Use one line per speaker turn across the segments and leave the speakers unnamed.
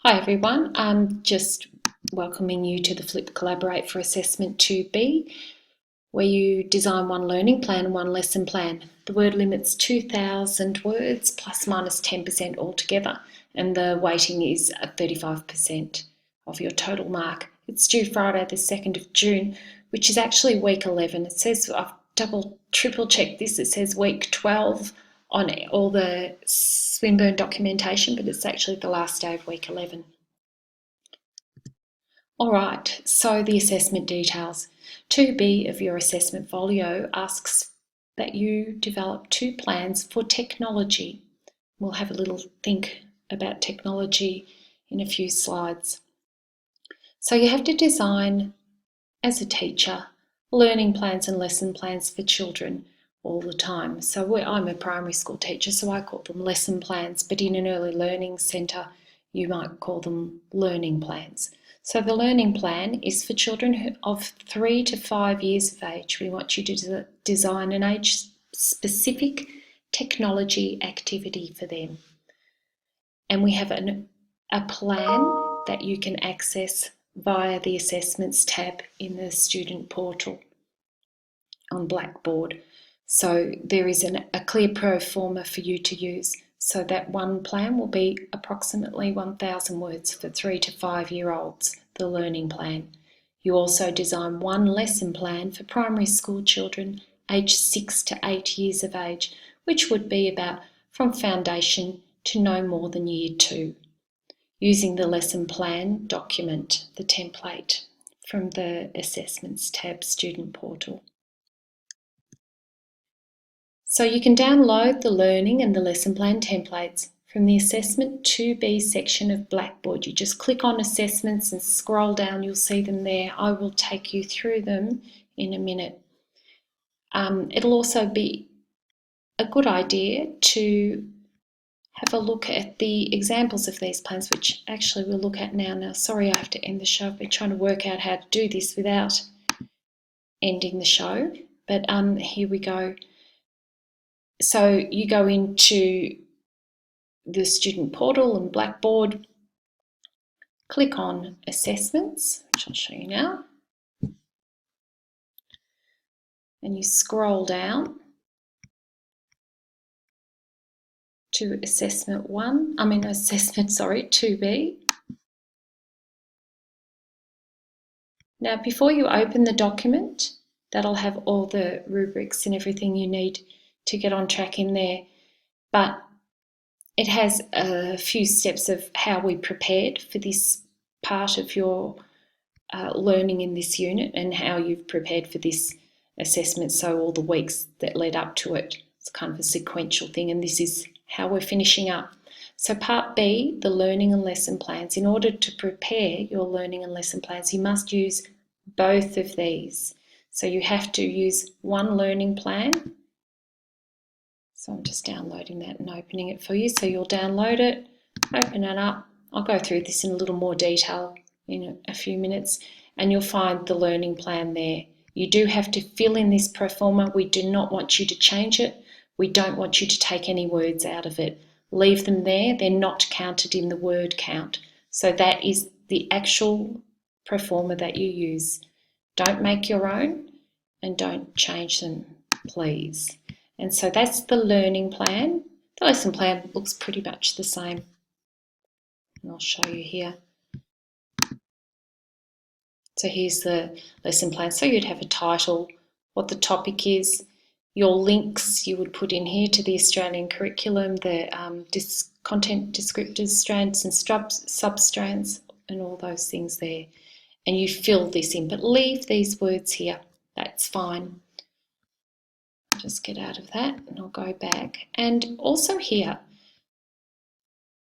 Hi everyone, I'm just welcoming you to the Flip Collaborate for Assessment 2B, where you design one learning plan and one lesson plan. The word limit's 2,000 words plus minus 10% altogether, and the weighting is at 35% of your total mark. It's due Friday the 2nd of June, which is actually week 11. It says, I've triple checked this, it says week 12 on all the Swinburne documentation, but it's actually the last day of week 11. All right, so the assessment details. 2B of your assessment folio asks that you develop 2 plans for technology. We'll have a little think about technology in a few slides. So you have to design, as a teacher, learning plans and lesson plans for children all the time. So I'm a primary school teacher, so I call them lesson plans, but in an early learning centre, you might call them learning plans. So the learning plan is for children of 3 to 5 years of age. We want you to design an age-specific technology activity for them. And we have a plan that you can access via the Assessments tab in the student portal on Blackboard. So there is a clear pro forma for you to use. So that one plan will be approximately 1,000 words for 3 to 5 year olds, the learning plan. You also design one lesson plan for primary school children aged 6 to 8 years of age, which would be about from foundation to no more than year 2, using the lesson plan document, the template from the Assessments tab student portal. So you can download the learning and the lesson plan templates from the Assessment 2B section of Blackboard. You just click on Assessments and scroll down, you'll see them there. I will take you through them in a minute. It'll also be a good idea to have a look at the examples of these plans, which actually we'll look at now. Now, sorry I have to end the show. I've been trying to work out how to do this without ending the show, but here we go. So you go into the student portal and Blackboard, click on Assessments, which I'll show you now, and you scroll down to Assessment 2B. Now, before you open the document, that'll have all the rubrics and everything you need to get on track in there, but it has a few steps of how we prepared for this part of your learning in this unit and how you've prepared for this assessment, so all the weeks that led up to it. It's kind of a sequential thing, and this is how we're finishing up. So part B, the learning and lesson plans. In order to prepare your learning and lesson plans, you must use both of these. So you have to use one learning plan. So I'm just downloading that and opening it for you. So you'll download it, open it up. I'll go through this in a little more detail in a few minutes, and you'll find the learning plan there. You do have to fill in this pro forma. We do not want you to change it. We don't want you to take any words out of it. Leave them there. They're not counted in the word count. So that is the actual pro forma that you use. Don't make your own and don't change them, please. And so that's the learning plan. The lesson plan looks pretty much the same. And I'll show you here. So here's the lesson plan. So you'd have a title, what the topic is, your links you would put in here to the Australian curriculum, the content descriptors, strands and substrands, and all those things there. And you fill this in, but leave these words here. That's fine. Just get out of that and I'll go back. And also here,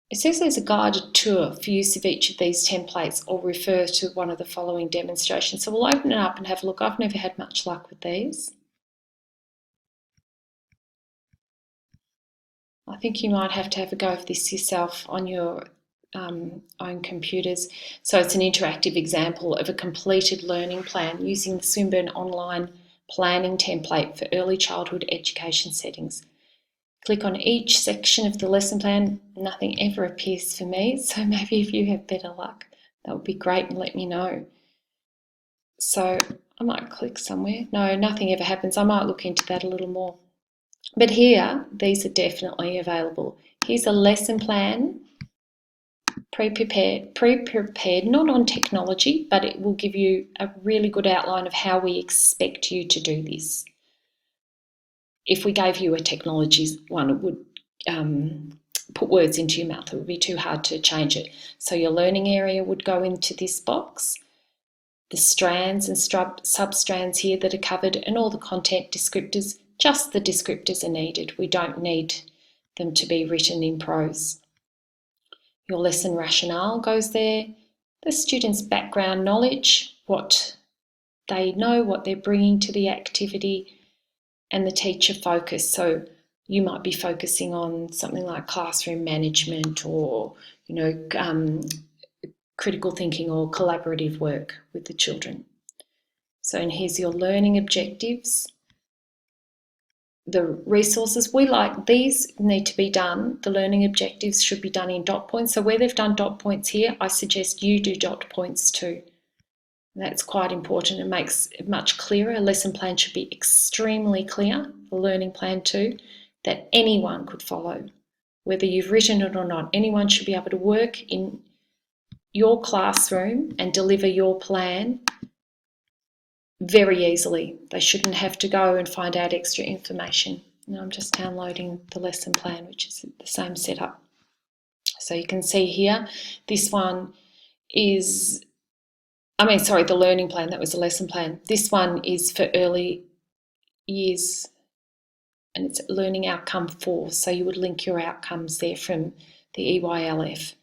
it says there's a guided tour for use of each of these templates or refer to one of the following demonstrations. So we'll open it up and have a look. I've never had much luck with these. I think you might have to have a go of this yourself on your own computers. So it's an interactive example of a completed learning plan using the Swinburne online planning template for early childhood education settings. click on each section of the lesson plan. Nothing ever appears for me, so maybe if you have better luck, that would be great and let me know. So I might click somewhere. No, nothing ever happens. I might look into that a little more. But here, these are definitely available. Here's a lesson plan, pre-prepared, not on technology, but it will give you a really good outline of how we expect you to do this. If we gave you a technology one, it would put words into your mouth. It would be too hard to change it. So your learning area would go into this box. The strands and sub-strands here that are covered, and all the content descriptors, just the descriptors are needed. We don't need them to be written in prose. Your lesson rationale goes there. The student's background knowledge, what they know, what they're bringing to the activity, and the teacher focus. So you might be focusing on something like classroom management or, critical thinking or collaborative work with the children. So, and here's your learning objectives. The resources, these need to be done. The learning objectives should be done in dot points. So where they've done dot points here, I suggest you do dot points too. That's quite important. It makes it much clearer. A lesson plan should be extremely clear, the learning plan too, that anyone could follow. Whether you've written it or not, anyone should be able to work in your classroom and deliver your plan very easily. They shouldn't have to go and find out extra information. Now I'm just downloading the lesson plan, which is the same setup. So you can see here, this one is, the learning plan, that was the lesson plan. This one is for early years and it's learning outcome 4. So you would link your outcomes there from the EYLF.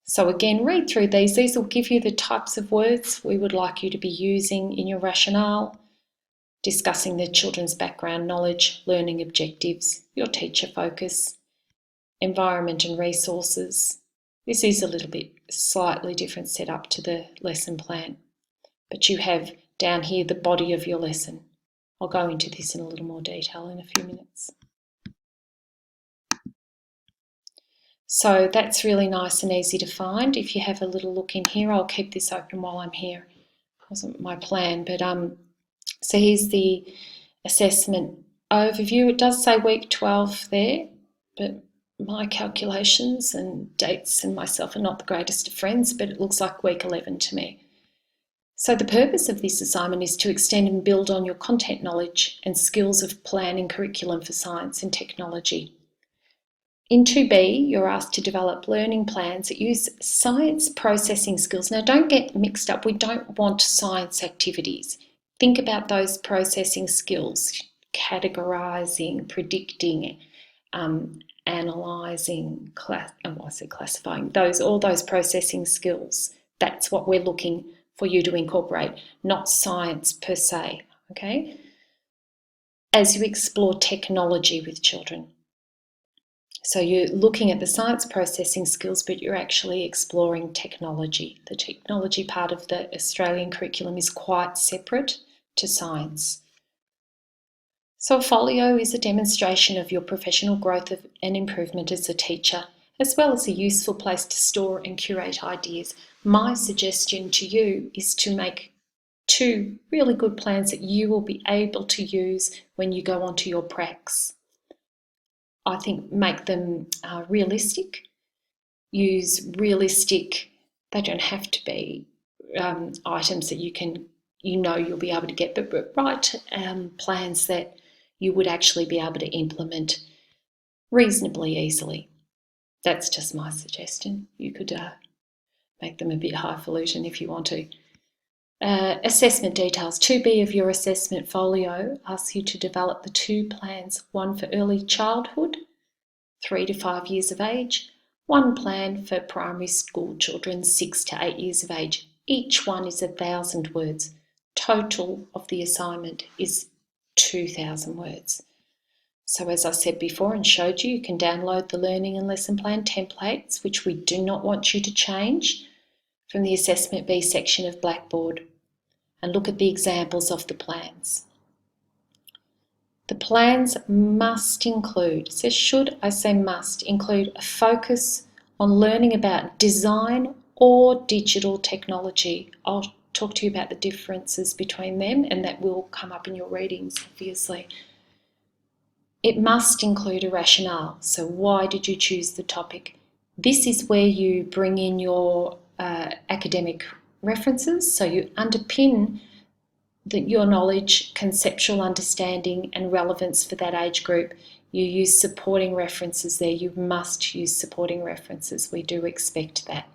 So again, read through these. These will give you the types of words we would like you to be using in your rationale, discussing the children's background knowledge, learning objectives, your teacher focus, environment and resources. This is a little bit slightly different setup to the lesson plan, but you have down here the body of your lesson. I'll go into this in a little more detail in a few minutes. So that's really nice and easy to find. If you have a little look in here, I'll keep this open while I'm here. It wasn't my plan, but so here's the assessment overview. It does say week 12 there, but my calculations and dates and myself are not the greatest of friends, but it looks like week 11 to me. So the purpose of this assignment is to extend and build on your content knowledge and skills of planning curriculum for science and technology. In 2B, you're asked to develop learning plans that use science processing skills. Now, don't get mixed up. We don't want science activities. Think about those processing skills, categorising, predicting, analysing, classifying, all those processing skills. That's what we're looking for you to incorporate, not science per se, okay? As you explore technology with children. So you're looking at the science processing skills, but you're actually exploring technology. The technology part of the Australian curriculum is quite separate to science. So a folio is a demonstration of your professional growth and improvement as a teacher, as well as a useful place to store and curate ideas. My suggestion to you is to make 2 really good plans that you will be able to use when you go onto your pracs. I think make them realistic. Use realistic, they don't have to be items that you'll be able to get, but write plans that you would actually be able to implement reasonably easily. That's just my suggestion. You could make them a bit highfalutin if you want to. Assessment details. 2B of your assessment folio asks you to develop the 2 plans, one for early childhood, 3 to 5 years of age, one plan for primary school children, 6 to 8 years of age. Each one is 1,000 words. Total of the assignment is 2,000 words. So as I said before and showed you, you can download the learning and lesson plan templates, which we do not want you to change, from the Assessment B section of Blackboard, and look at the examples of the plans. The plans must include, it says should, I say must, include a focus on learning about design or digital technology. I'll talk to you about the differences between them, and that will come up in your readings, obviously. It must include a rationale. So why did you choose the topic? This is where you bring in your academic references, so you underpin your knowledge, conceptual understanding and relevance for that age group. You use supporting references there. You must use supporting references. We do expect that.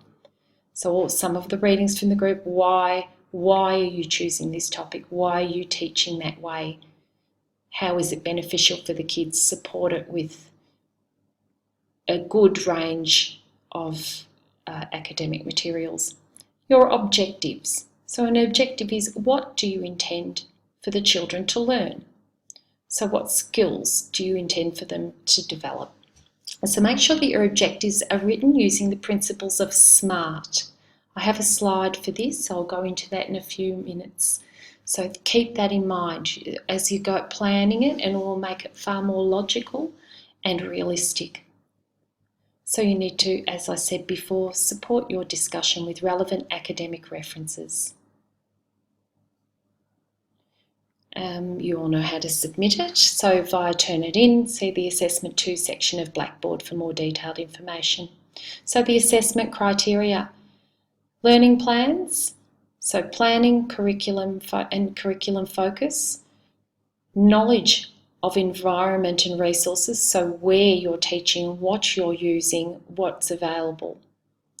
So some of the readings from the group, why are you choosing this topic? Why are you teaching that way? How is it beneficial for the kids? Support it with a good range of academic materials. Your objectives. So an objective is, what do you intend for the children to learn? So what skills do you intend for them to develop? So make sure that your objectives are written using the principles of SMART. I have a slide for this, so I'll go into that in a few minutes. So keep that in mind as you go planning it, and it will make it far more logical and realistic. So you need to, as I said before, support your discussion with relevant academic references. You all know how to submit it, so via Turnitin, see the Assessment 2 section of Blackboard for more detailed information. So the assessment criteria, learning plans, so planning, curriculum and curriculum focus, knowledge of environment and resources, so where you're teaching, what you're using, what's available,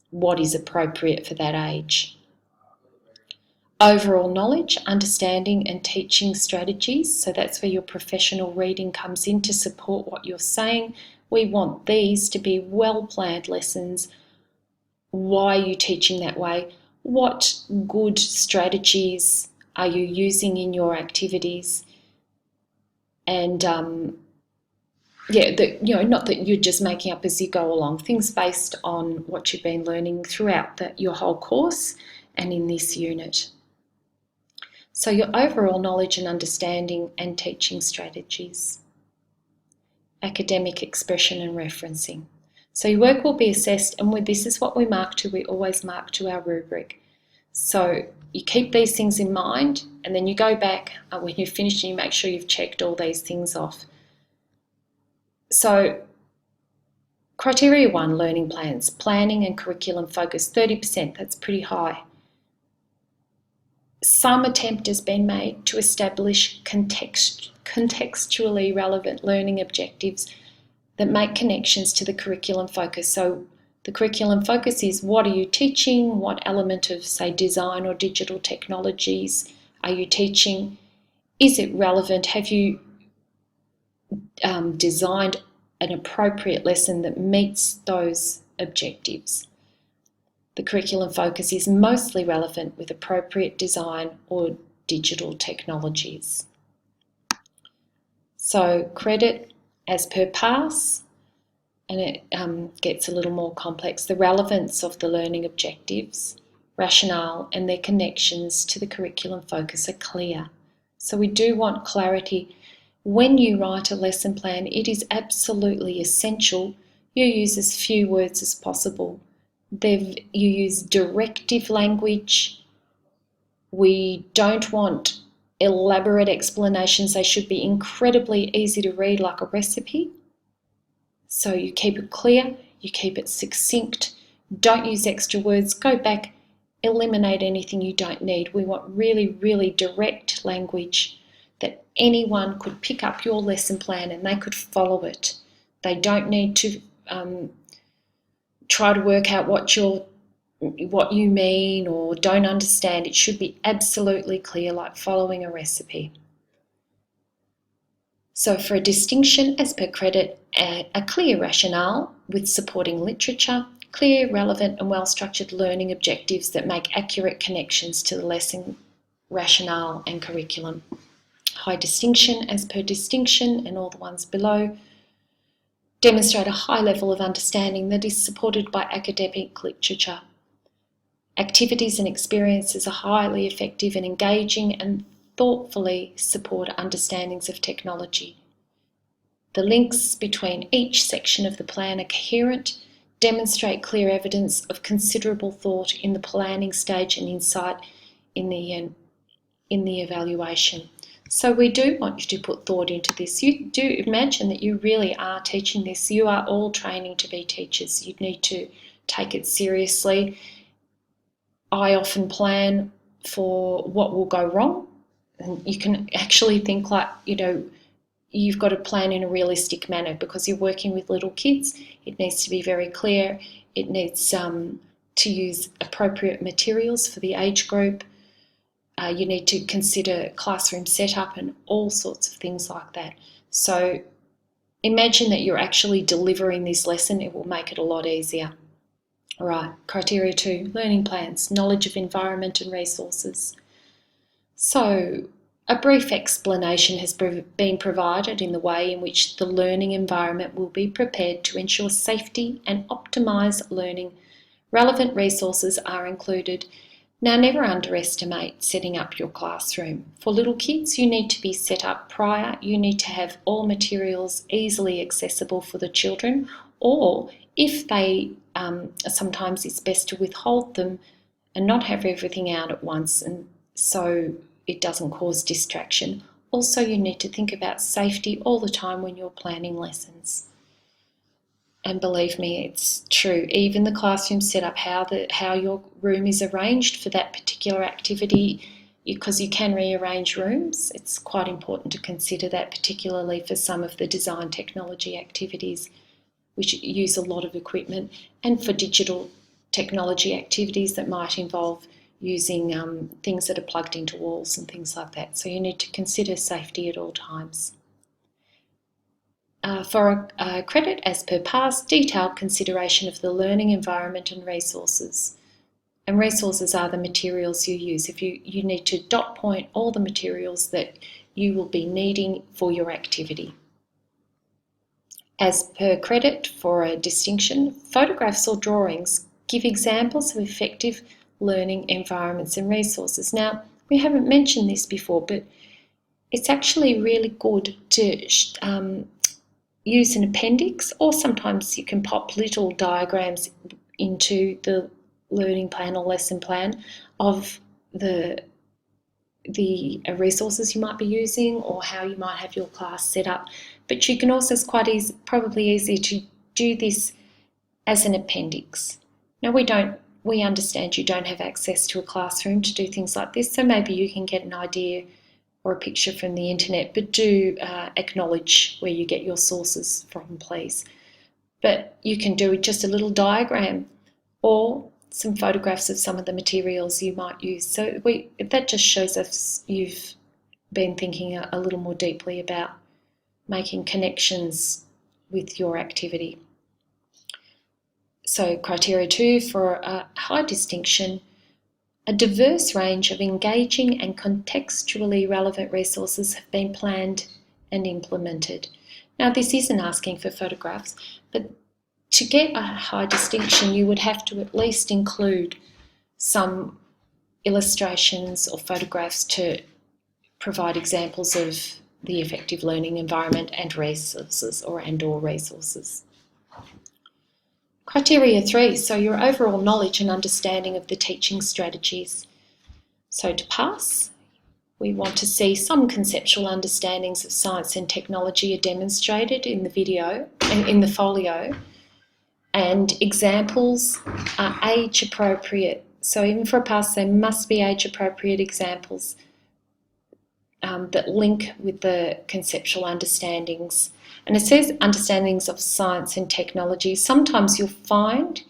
what is appropriate for that age. Overall knowledge, understanding and teaching strategies, so that's where your professional reading comes in to support what you're saying. We want these to be well-planned lessons. Why are you teaching that way? What good strategies are you using in your activities? And not that you're just making up as you go along, things based on what you've been learning throughout your whole course and in this unit. So your overall knowledge and understanding and teaching strategies. Academic expression and referencing. So your work will be assessed, and this is what we mark to. We always mark to our rubric. So you keep these things in mind, and then you go back when you've finished and you make sure you've checked all these things off. So criteria 1, learning plans, planning and curriculum focus, 30%, that's pretty high. Some attempt has been made to establish contextually relevant learning objectives that make connections to the curriculum focus. So the curriculum focus is, what are you teaching? What element of, say, design or digital technologies are you teaching? Is it relevant? Have you designed an appropriate lesson that meets those objectives? The curriculum focus is mostly relevant with appropriate design or digital technologies. So credit as per pass, and it gets a little more complex. The relevance of the learning objectives, rationale and their connections to the curriculum focus are clear. So we do want clarity. When you write a lesson plan, it is absolutely essential you use as few words as possible. You use directive language. We don't want elaborate explanations. They should be incredibly easy to read, like a recipe. So you keep it clear, you keep it succinct. Don't use extra words. Go back, eliminate anything you don't need. We want really, really direct language that anyone could pick up your lesson plan and they could follow it. They don't need to try to work out what you mean or don't understand. It should be absolutely clear, like following a recipe. So for a distinction as per credit, a clear rationale with supporting literature, clear, relevant and well-structured learning objectives that make accurate connections to the lesson rationale and curriculum. High distinction as per distinction, and all the ones below demonstrate a high level of understanding that is supported by academic literature. Activities and experiences are highly effective and engaging, and thoughtfully support understandings of technology. The links between each section of the plan are coherent, demonstrate clear evidence of considerable thought in the planning stage and insight in the evaluation. So we do want you to put thought into this. You do imagine that you really are teaching this. You are all training to be teachers. You need to take it seriously. I often plan for what will go wrong, and you can actually think like, you've got to plan in a realistic manner because you're working with little kids. It needs to be very clear. It needs to use appropriate materials for the age group. You need to consider classroom setup and all sorts of things like that. So imagine that you're actually delivering this lesson. It will make it a lot easier. All right, criteria 2, learning plans, knowledge of environment and resources. So a brief explanation has been provided in the way in which the learning environment will be prepared to ensure safety and optimise learning. Relevant resources are included. Now, never underestimate setting up your classroom. For little kids, you need to be set up prior. You need to have all materials easily accessible for the children, or if they, sometimes it's best to withhold them and not have everything out at once, and so it doesn't cause distraction. Also, you need to think about safety all the time when you're planning lessons. And believe me, it's true. Even the classroom setup, how your room is arranged for that particular activity, because you can rearrange rooms, it's quite important to consider that, particularly for some of the design technology activities which use a lot of equipment, and for digital technology activities that might involve using things that are plugged into walls and things like that. So you need to consider safety at all times. For a credit as per PASS, detailed consideration of the learning environment and resources. And resources are the materials you use. If you need to dot point all the materials that you will be needing for your activity. As per credit for a distinction, photographs or drawings give examples of effective learning environments and resources. Now, we haven't mentioned this before, but it's actually really good to use an appendix, or sometimes you can pop little diagrams into the learning plan or lesson plan of the resources you might be using or how you might have your class set up. But you can also, it's probably easier to do this as an appendix. Now, we understand you don't have access to a classroom to do things like this, so maybe you can get an idea or a picture from the internet, but do acknowledge where you get your sources from, please. But you can do just a little diagram or some photographs of some of the materials you might use. So that just shows us you've been thinking a little more deeply about making connections with your activity. So criteria 2 for a high distinction, a diverse range of engaging and contextually relevant resources have been planned and implemented. Now, this isn't asking for photographs, but to get a high distinction, you would have to at least include some illustrations or photographs to provide examples of the effective learning environment and resources or resources. Criteria 3, so your overall knowledge and understanding of the teaching strategies. So to pass, we want to see some conceptual understandings of science and technology are demonstrated in the video, in the folio, and examples are age appropriate. So even for a pass, there must be age appropriate examples that link with the conceptual understandings. And it says understandings of science and technology. Sometimes you'll find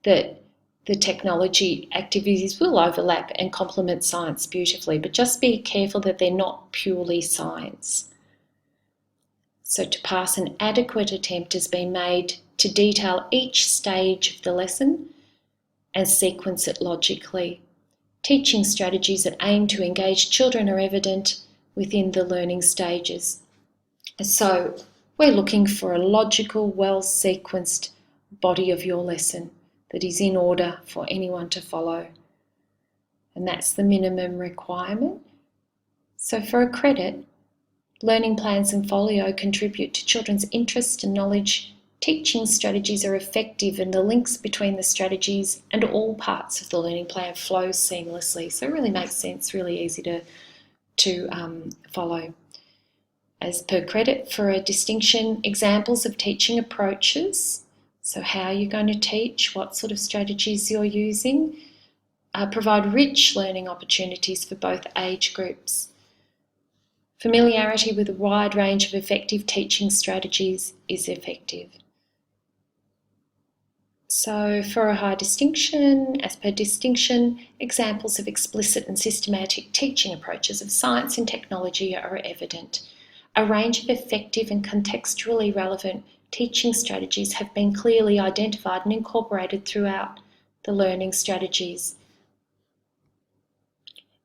that the technology activities will overlap and complement science beautifully, but just be careful that they're not purely science. So to pass, an adequate attempt has been made to detail each stage of the lesson and sequence it logically. Teaching strategies that aim to engage children are evident within the learning stages. So we're looking for a logical, well-sequenced body of your lesson that is in order for anyone to follow. And that's the minimum requirement. So for a credit, learning plans and folio contribute to children's interest and knowledge. Teaching strategies are effective and the links between the strategies and all parts of the learning plan flow seamlessly. So it really makes sense, really easy to follow. As per credit, for a distinction, examples of teaching approaches, so how you're going to teach, what sort of strategies you're using, provide rich learning opportunities for both age groups. Familiarity with a wide range of effective teaching strategies is effective. So for a high distinction, as per distinction, examples of explicit and systematic teaching approaches of science and technology are evident. A range of effective and contextually relevant teaching strategies have been clearly identified and incorporated throughout the learning strategies.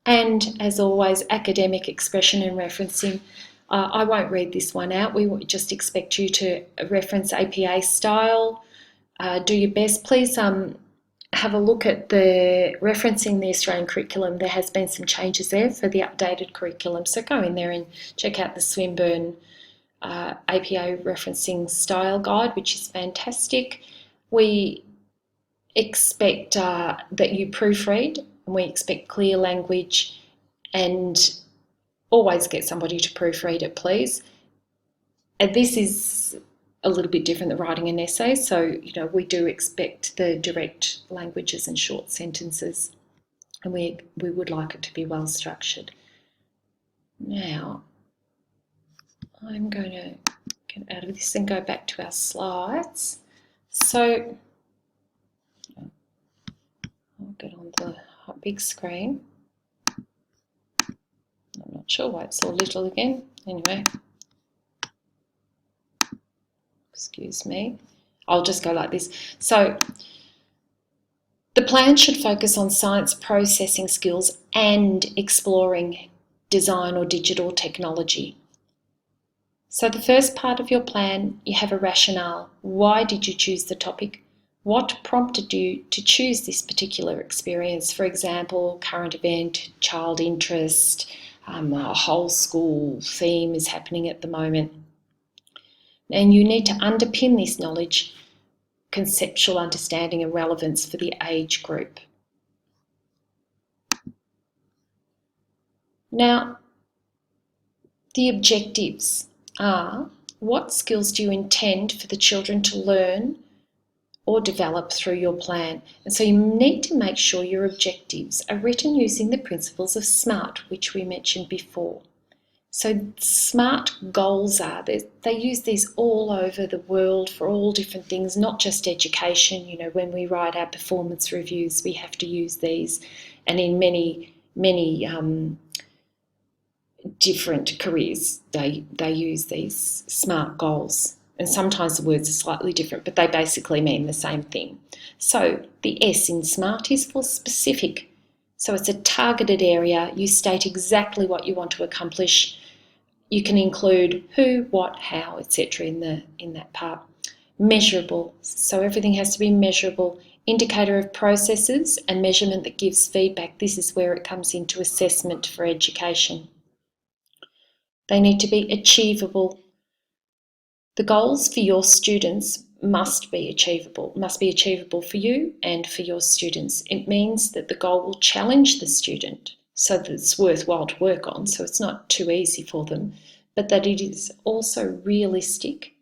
And as always, academic expression and referencing. I won't read this one out. We just expect you to reference APA style. Do your best. Please have a look at the referencing the Australian curriculum. There has been some changes there for the updated curriculum. So go in there and check out the Swinburne APA referencing style guide, which is fantastic. We expect that you proofread, and we expect clear language, and always get somebody to proofread it, please. And this is a little bit different than writing an essay, so we do expect the direct languages and short sentences, and we would like it to be well structured. Now, I'm going to get out of this and go back to our slides. So I'll get on the big screen. I'm not sure why it's so little again. Anyway, excuse me. I'll just go like this. So the plan should focus on science processing skills and exploring design or digital technology. So the first part of your plan, you have a rationale. Why did you choose the topic? What prompted you to choose this particular experience? For example, current event, child interest, a whole school theme is happening at the moment. And you need to underpin this knowledge, conceptual understanding and relevance for the age group. Now, the objectives are, what skills do you intend for the children to learn or develop through your plan? And so you need to make sure your objectives are written using the principles of SMART, which we mentioned before. So SMART goals they use these all over the world for all different things, not just education. When we write our performance reviews, we have to use these, and in many different careers, they use these SMART goals. And sometimes the words are slightly different, but they basically mean the same thing. So the S in SMART is for specific. So it's a targeted area. You state exactly what you want to accomplish. You can include who, what, how, etc. in that part. Measurable. So everything has to be measurable. Indicator of processes and measurement that gives feedback. This is where it comes into assessment for education. They need to be achievable. The goals for your students must be achievable for you and for your students. It means that the goal will challenge the student so that it's worthwhile to work on, so it's not too easy for them, but that it is also realistic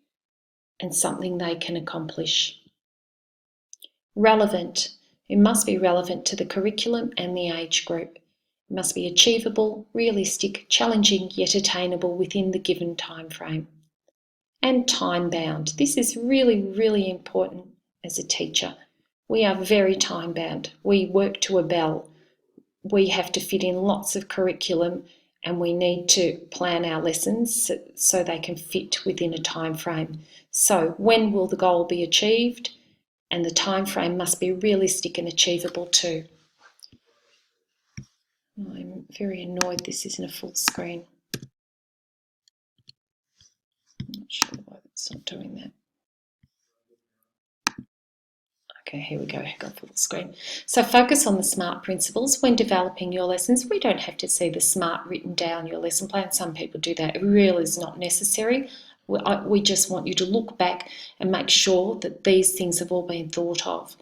and something they can accomplish. Relevant. It must be relevant to the curriculum and the age group. It must be achievable, realistic, challenging, yet attainable within the given time frame. And time-bound. This is really, really important as a teacher. We are very time-bound. We work to a bell. We have to fit in lots of curriculum, and we need to plan our lessons so they can fit within a time frame. So when will the goal be achieved? And the time frame must be realistic and achievable too. I'm very annoyed this isn't a full screen. I'm not sure why it's not doing that. Okay, here we go, I got full screen. So focus on the SMART principles when developing your lessons. We don't have to see the SMART written down your lesson plan. Some people do that. It really is not necessary. We just want you to look back and make sure that these things have all been thought of.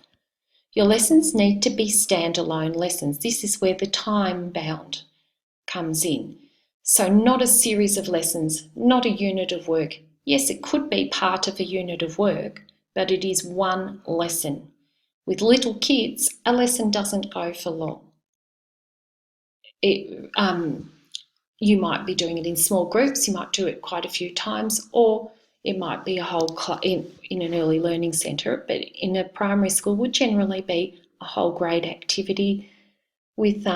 Your lessons need to be standalone lessons. This is where the time bound comes in. So not a series of lessons, not a unit of work. Yes, it could be part of a unit of work, but it is one lesson. With little kids, a lesson doesn't go for long. You might be doing it in small groups, you might do it quite a few times, or it might be a whole in an early learning centre, but in a primary school would generally be a whole grade activity with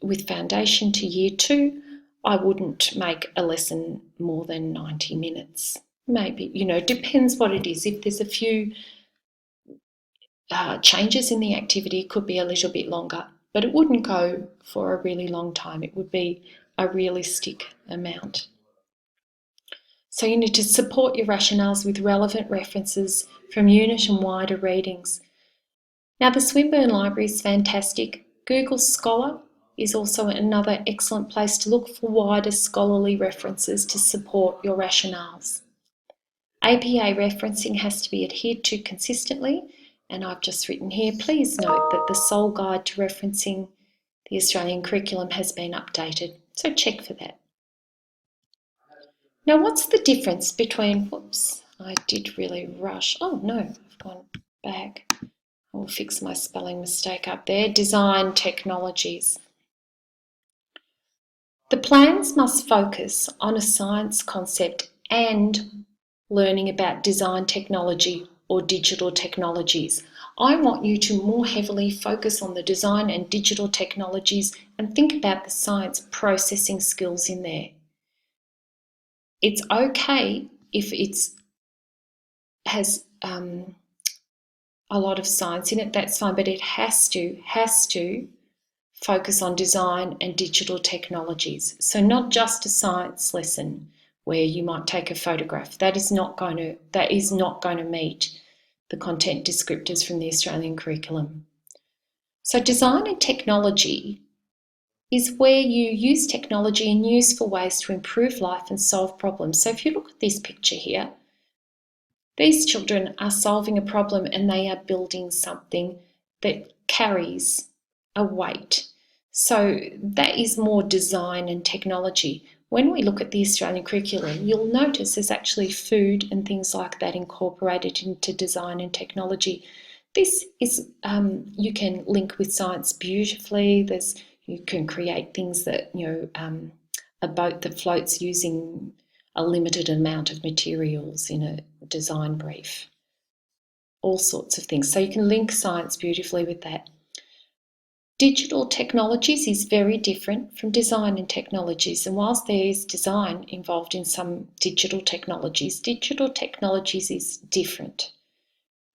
with foundation to year 2. I wouldn't make a lesson more than 90 minutes. Maybe, depends what it is. If there's a few changes in the activity, it could be a little bit longer, but it wouldn't go for a really long time. It would be a realistic amount. So you need to support your rationales with relevant references from unit and wider readings. Now, the Swinburne Library is fantastic. Google Scholar is also another excellent place to look for wider scholarly references to support your rationales. APA referencing has to be adhered to consistently, and I've just written here, please note that the sole guide to referencing the Australian curriculum has been updated, so check for that. Now, what's the difference between, whoops, I did really rush. Oh no, I've gone back. I'll fix my spelling mistake up there. Design technologies. The plans must focus on a science concept and learning about design technology or digital technologies. I want you to more heavily focus on the design and digital technologies and think about the science processing skills in there. It's okay if it has a lot of science in it, that's fine, but it has to focus on design and digital technologies. So not just a science lesson where you might take a photograph. That is not going to meet the content descriptors from the Australian curriculum. So design and technology is where you use technology in useful ways to improve life and solve problems. So if you look at this picture here, these children are solving a problem and they are building something that carries a weight. So that is more design and technology. When we look at the Australian curriculum, you'll notice there's actually food and things like that incorporated into design and technology. This is, you can link with science beautifully. You can create things that, a boat that floats using a limited amount of materials in a design brief. All sorts of things. So you can link science beautifully with that. Digital technologies is very different from design and technologies, and whilst there is design involved in some digital technologies is different.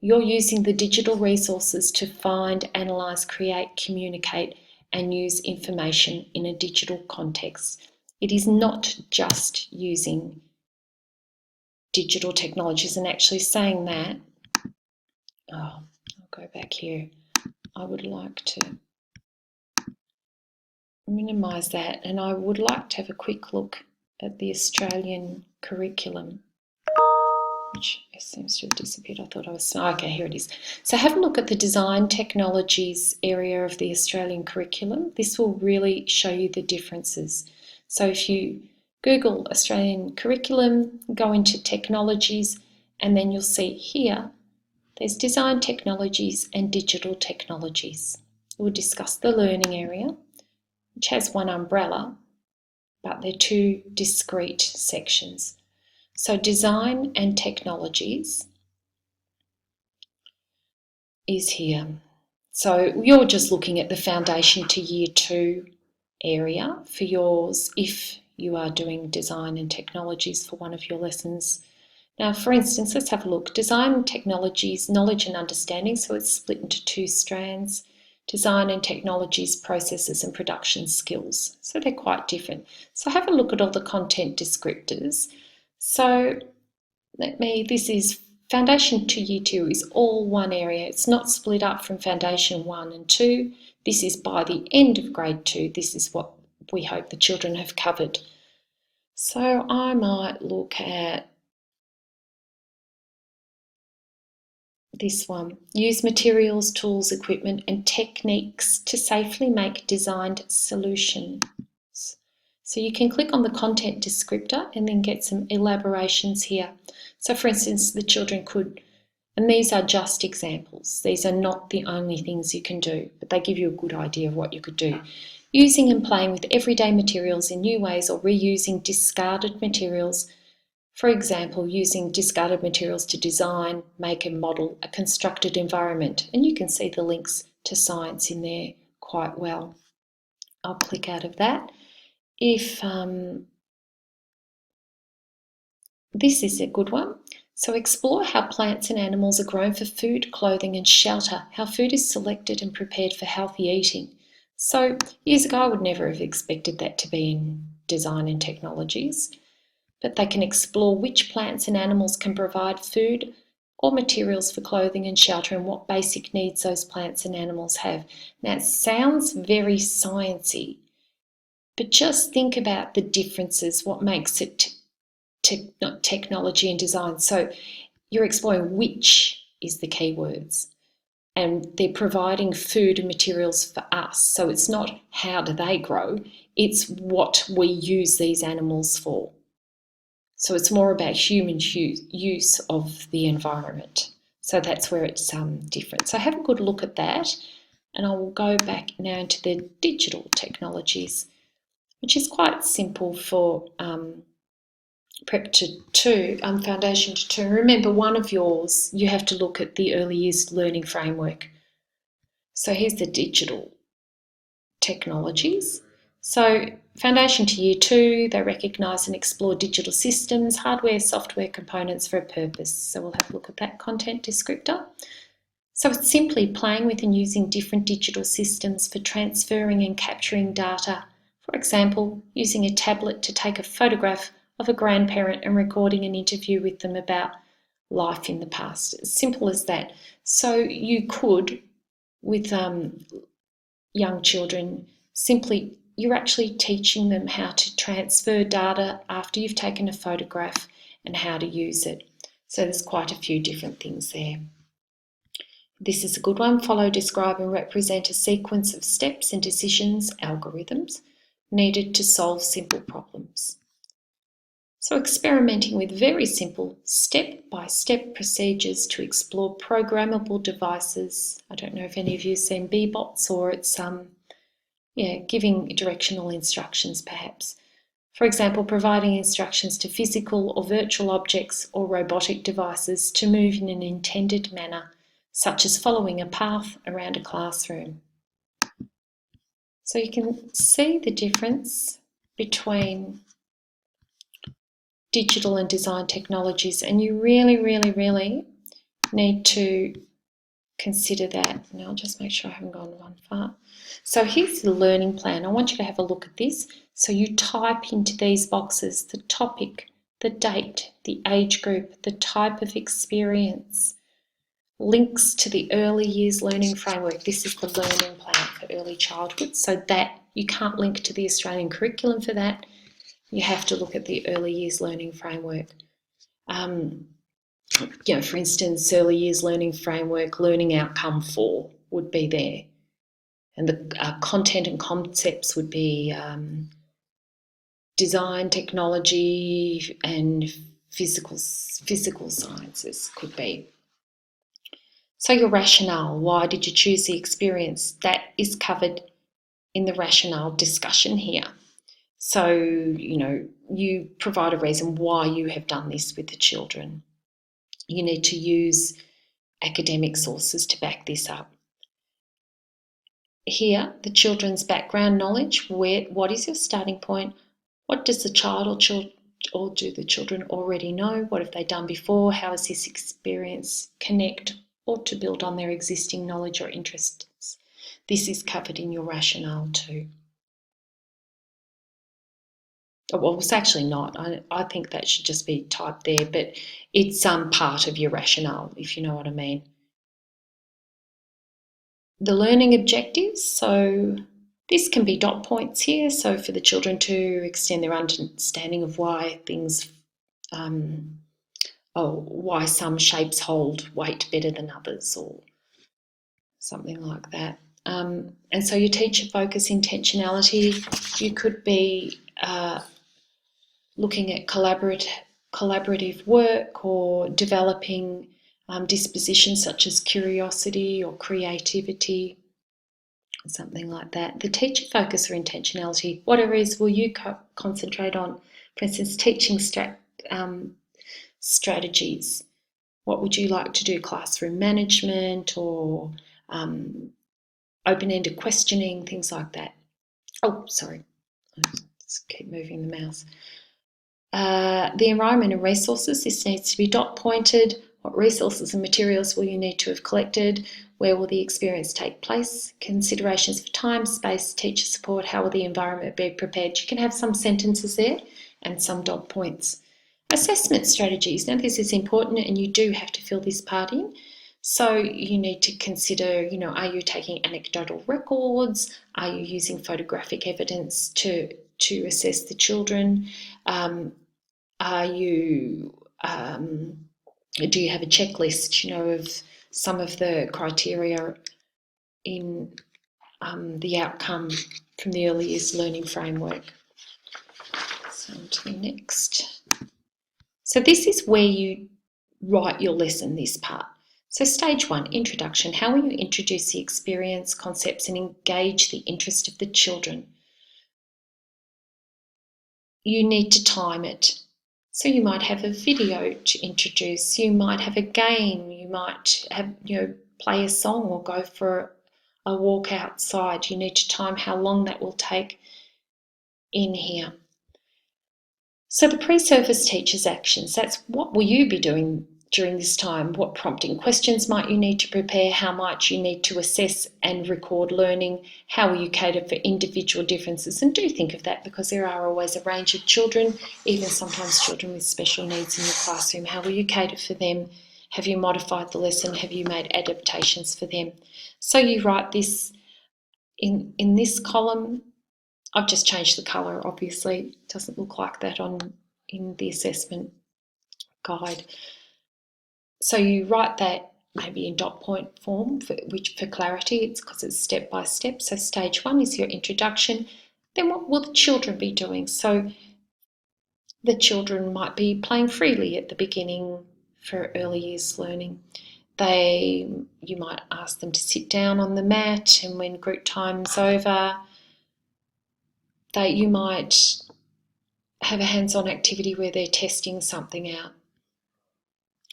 You're using the digital resources to find, analyse, create, communicate and use information in a digital context. It is not just using digital technologies, and actually saying that, I'll go back here. I would like to minimise that, and I would like to have a quick look at the Australian curriculum, which seems to have disappeared. I thought I was, okay, here it is. So have a look at the design technologies area of the Australian curriculum. This will really show you the differences. So if you Google Australian curriculum, go into technologies, and then you'll see here, there's design technologies and digital technologies. We'll discuss the learning area, which has one umbrella, but they're two discrete sections. So design and technologies is here. So you're just looking at the foundation to year 2 area for yours if you are doing design and technologies for one of your lessons. Now, for instance, let's have a look. Design and technologies, knowledge and understanding, so it's split into 2 strands. Design and technologies, processes and production skills. So they're quite different. So have a look at all the content descriptors. So this is Foundation to Year 2 is all one area. It's not split up from Foundation 1 and 2. This is by the end of grade 2. This is what we hope the children have covered. So I might look at this one. Use materials, tools, equipment and techniques to safely make designed solutions. So you can click on the content descriptor and then get some elaborations here. So for instance, the children could, and these are just examples, these are not the only things you can do, but they give you a good idea of what you could do. Using and playing with everyday materials in new ways or reusing discarded materials. For example, using discarded materials to design, make and model a constructed environment. And you can see the links to science in there quite well. I'll click out of that. If this is a good one. So explore how plants and animals are grown for food, clothing and shelter, how food is selected and prepared for healthy eating. So years ago I would never have expected that to be in design and technologies, but they can explore which plants and animals can provide food or materials for clothing and shelter and what basic needs those plants and animals have. Now it sounds very sciencey, but just think about the differences, what makes it technology and design. So you're exploring which is the key words, and they're providing food and materials for us. So it's not how do they grow, it's what we use these animals for. So it's more about human use of the environment. So that's where it's different. So have a good look at that, and I will go back now into the digital technologies, which is quite simple for Prep to 2, Foundation to 2. Remember, one of yours, you have to look at the early years learning framework. So here's the digital technologies. So Foundation to Year 2, they recognise and explore digital systems, hardware, software components for a purpose. So we'll have a look at that content descriptor. So it's simply playing with and using different digital systems for transferring and capturing data. For example, using a tablet to take a photograph of a grandparent and recording an interview with them about life in the past. As simple as that. So you could, with young children, simply, you're actually teaching them how to transfer data after you've taken a photograph and how to use it. So there's quite a few different things there. This is a good one. Follow, describe and represent a sequence of steps and decisions, algorithms, needed to solve simple problems. So experimenting with very simple step-by-step procedures to explore programmable devices. I don't know if any of you have seen B-bots, or it's giving directional instructions perhaps. For example, providing instructions to physical or virtual objects or robotic devices to move in an intended manner, such as following a path around a classroom. So you can see the difference between digital and design technologies, and you really, really, really need to consider that. Now I'll just make sure I haven't gone one far. So here's the learning plan. I want you to have a look at this. So you type into these boxes the topic, the date, the age group, the type of experience, links to the early years learning framework. This is the learning plan for early childhood, so that you can't link to the Australian curriculum for that. You have to look at the early years learning framework. For instance, early years learning framework, learning outcome 4 would be there. And the content and concepts would be design, technology and physical sciences could be. So your rationale, why did you choose the experience? That is covered in the rationale discussion here. So, you provide a reason why you have done this with the children. You need to use academic sources to back this up. Here, the children's background knowledge, what is your starting point? What does the child or do the children already know? What have they done before? How does this experience connect or to build on their existing knowledge or interests? This is covered in your rationale too. Well, it's actually not. I think that should just be typed there, but it's part of your rationale, if you know what I mean. The learning objectives, so this can be dot points here, so for the children to extend their understanding of why things, why some shapes hold weight better than others, or something like that. And so your teacher focus intentionality, you could be looking at collaborative work or developing dispositions such as curiosity or creativity, something like that. The teacher focus or intentionality, what areas will you concentrate on? For instance, teaching strategies. What would you like to do? Classroom management or open-ended questioning, things like that. Oh, sorry. Let's keep moving the mouse. The environment and resources, this needs to be dot pointed. What resources and materials will you need to have collected? Where will the experience take place? Considerations for time, space, teacher support, how will the environment be prepared? You can have some sentences there and some dot points. Assessment strategies. Now this is important and you do have to fill this part in. So you need to consider, are you taking anecdotal records? Are you using photographic evidence to assess the children? Are you, do you have a checklist, of some of the criteria in the outcome from the early years learning framework? So on to the next. So this is where you write your lesson, this part. So stage 1, introduction. How will you introduce the experience, concepts and engage the interest of the children? You need to time it. So you might have a video to introduce, you might have a game, you might have, play a song or go for a walk outside. You need to time how long that will take in here. So the pre-service teacher's actions, that's what will you be doing during this time? What prompting questions might you need to prepare? How might you need to assess and record learning? How will you cater for individual differences? And do think of that, because there are always a range of children, even sometimes children with special needs in your classroom. How will you cater for them? Have you modified the lesson? Have you made adaptations for them? So you write this in this column. I've just changed the colour, obviously. It doesn't look like that in the assessment guide. So you write that maybe in dot point form for clarity. It's because it's step by step. So stage 1 is your introduction. Then what will the children be doing? So the children might be playing freely at the beginning for early years learning. You might ask them to sit down on the mat, and when group time's over, you might have a hands-on activity where they're testing something out.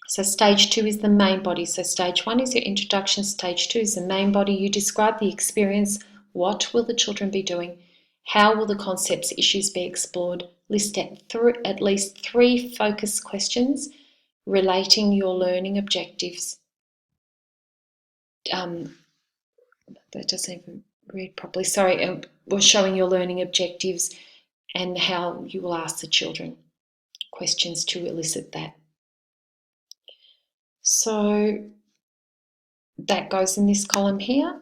So stage 2 is the main body. So stage 1 is your introduction, stage 2 is the main body. You describe the experience. What will the children be doing? How will the concepts, issues be explored? List at least 3 focus questions relating your learning objectives. That doesn't even read properly. Sorry, we're showing your learning objectives and how you will ask the children questions to elicit that. So that goes in this column here.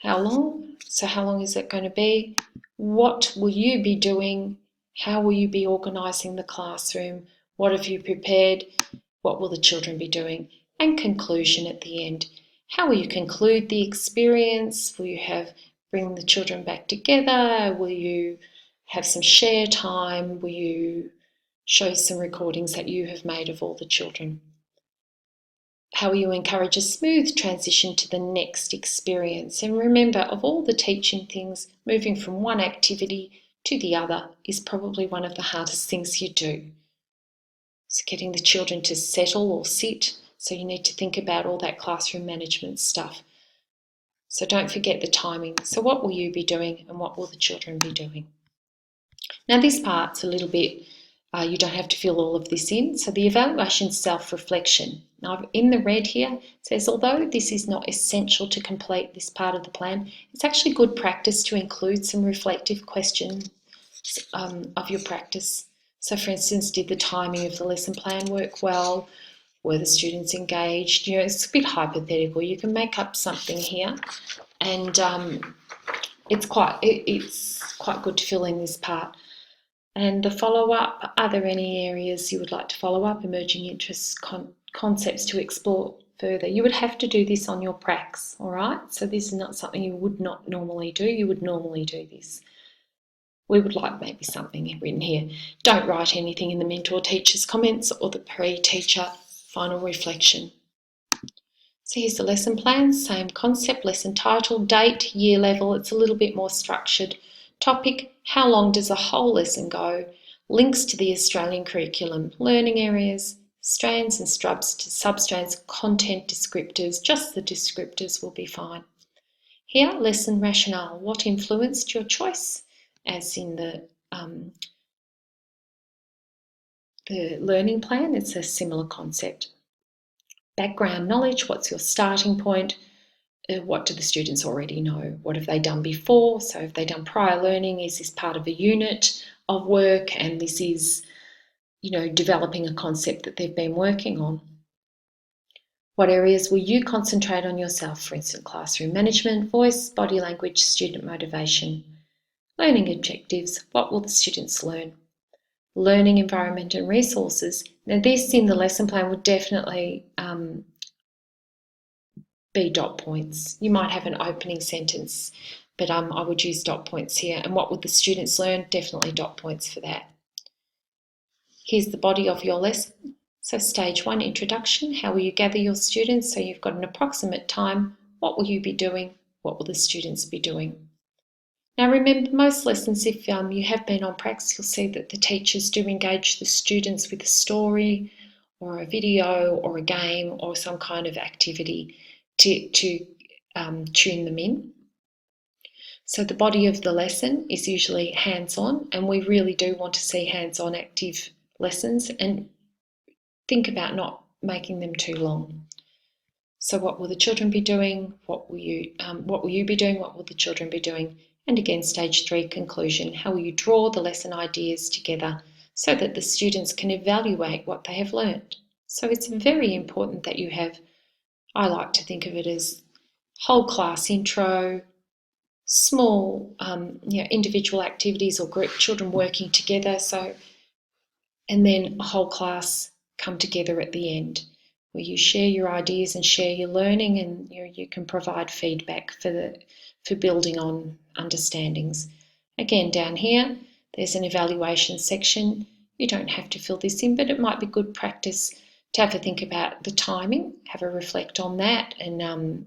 How long? So how long is it going to be? What will you be doing? How will you be organising the classroom? What have you prepared? What will the children be doing? And conclusion at the end. How will you conclude the experience? Will you bring the children back together? Will you have some share time? Will you show some recordings that you have made of all the children? How will you encourage a smooth transition to the next experience? And remember, of all the teaching things, moving from one activity to the other is probably one of the hardest things you do. So getting the children to settle or sit, so you need to think about all that classroom management stuff. So don't forget the timing. So what will you be doing and what will the children be doing? Now this part's a little bit, you don't have to fill all of this in. So the evaluation self-reflection. Now in the red here, it says, although this is not essential to complete this part of the plan, it's actually good practice to include some reflective questions of your practice. So for instance, did the timing of the lesson plan work well? Were the students engaged? You know, it's a bit hypothetical. You can make up something here, and it's quite good to fill in this part. And the follow-up, are there any areas you would like to follow up, emerging interests, concepts to explore further? You would have to do this on your pracs, all right? So this is not something you would not normally do. You would normally do this. We would like maybe something written here. Don't write anything in the mentor teacher's comments or the pre-teacher final reflection. So here's the lesson plan, same concept, lesson title, date, year level. It's a little bit more structured. Topic, how long does the whole lesson go? Links to the Australian curriculum, learning areas, strands and substrands, content descriptors, just the descriptors will be fine. Here, lesson rationale, what influenced your choice? As in the learning plan, it's a similar concept. Background knowledge, what's your starting point? What do the students already know? What have they done before? So have they done prior learning? Is this part of a unit of work? And this is, you know, developing a concept that they've been working on. What areas will you concentrate on yourself? For instance, classroom management, voice, body language, student motivation. Learning objectives, what will the students learn? Learning environment and resources. Now this in the lesson plan would definitely be dot points. You might have an opening sentence, but I would use dot points here. And what would the students learn? Definitely dot points for that. Here's the body of your lesson. So stage 1, introduction. How will you gather your students? So you've got an approximate time. What will you be doing? What will the students be doing? Now remember, most lessons, if you have been on pracs, you'll see that the teachers do engage the students with a story or a video or a game or some kind of activity to tune them in. So the body of the lesson is usually hands-on, and we really do want to see hands-on active lessons, and think about not making them too long. So what will the children be doing? What will you be doing? What will the children be doing? And again, stage 3, conclusion. How will you draw the lesson ideas together so that the students can evaluate what they have learned? So it's very important that you have, I like to think of it as whole class intro, small individual activities or group children working together, and then a whole class come together at the end where you share your ideas and share your learning, and you can provide feedback for building on understandings. Again, down here there's an evaluation section. You don't have to fill this in, but it might be good practice to have a think about the timing, have a reflect on that, and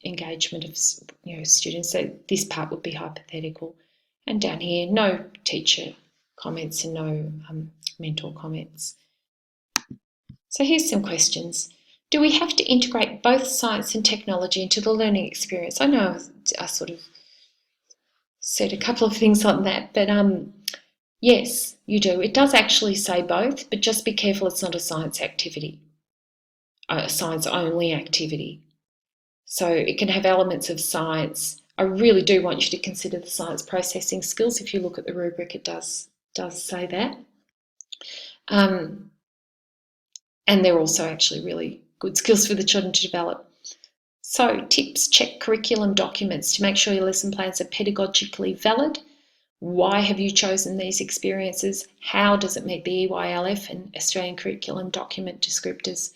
engagement of students. So this part would be hypothetical. And down here, no teacher comments and no mentor comments. So here's some questions. Do we have to integrate both science and technology into the learning experience? I know I sort of said a couple of things on that, but yes, you do. It does actually say both, but just be careful it's not a science activity, a science-only activity. So it can have elements of science. I really do want you to consider the science processing skills. If you look at the rubric, it does say that. And they're also actually really good skills for the children to develop. So tips, check curriculum documents to make sure your lesson plans are pedagogically valid. Why have you chosen these experiences? How does it meet the EYLF and Australian curriculum document descriptors?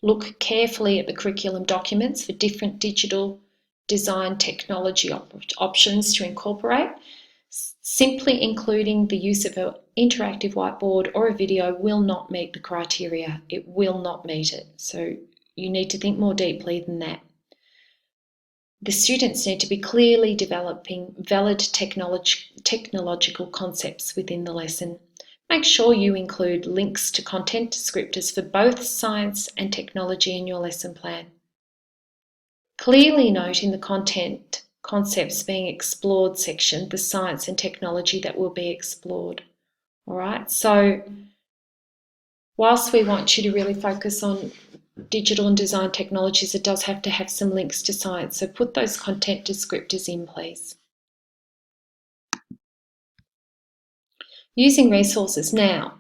Look carefully at the curriculum documents for different digital design technology options to incorporate. Simply including the use of an interactive whiteboard or a video will not meet the criteria. It will not meet it. So you need to think more deeply than that. The students need to be clearly developing valid technological concepts within the lesson. Make sure you include links to content descriptors for both science and technology in your lesson plan. Clearly note in the content concepts being explored section the science and technology that will be explored. All right, so whilst we want you to really focus on digital and design technologies, it does have to have some links to science. So put those content descriptors in, please. Using resources now.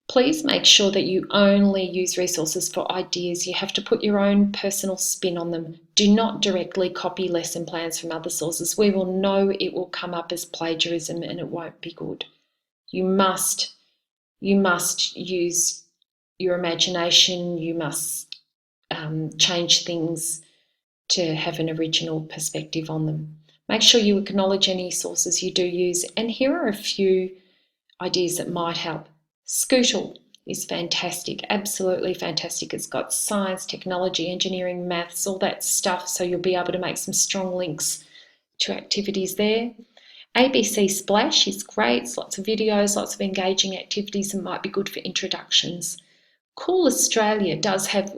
Please make sure that you only use resources for ideas. You have to put your own personal spin on them. Do not directly copy lesson plans from other sources. We will know it will come up as plagiarism and it won't be good. You must use your imagination. You must change things to have an original perspective on them. Make sure you acknowledge any sources you do use. And here are a few ideas that might help. Scootle is fantastic, absolutely fantastic. It's got science, technology, engineering, maths, all that stuff, so you'll be able to make some strong links to activities there. ABC Splash is great. It's lots of videos, lots of engaging activities, and might be good for introductions. Cool Australia does have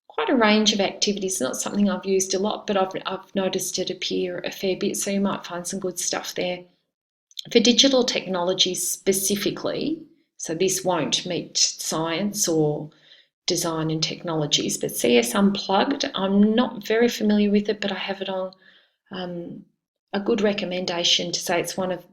quite a range of activities. It's not something I've used a lot, but I've noticed it appear a fair bit, so you might find some good stuff there. For digital technologies specifically, so this won't meet science or design and technologies, but CS Unplugged, I'm not very familiar with it, but I have it on a good recommendation to say it's one of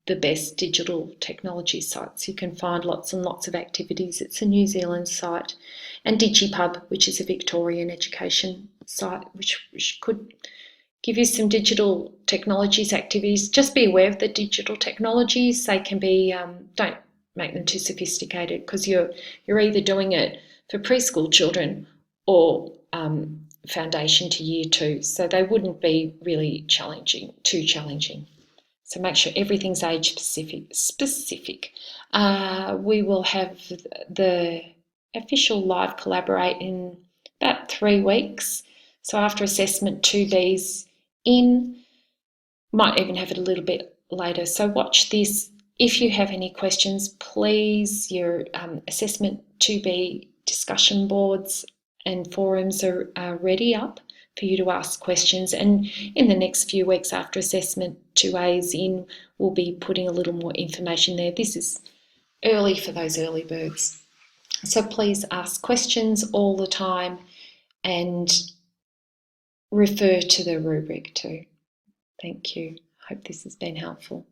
the best digital technology sites. You can find lots and lots of activities. It's a New Zealand site. And DigiPub, which is a Victorian education site, which could give you some digital technologies activities. Just be aware of the digital technologies. They can be, don't make them too sophisticated, because you're either doing it for preschool children or foundation to year 2. So they wouldn't be really too challenging. So make sure everything's age specific. We will have the official live collaborate in about 3 weeks. So after assessment 2B's in, might even have it a little bit later. So watch this. If you have any questions, please, your assessment 2B discussion boards and forums are ready up for you to ask questions. And in the next few weeks after assessment 2A is in, we'll be putting a little more information there. This is early for those early birds. So please ask questions all the time and refer to the rubric too. Thank you. I hope this has been helpful.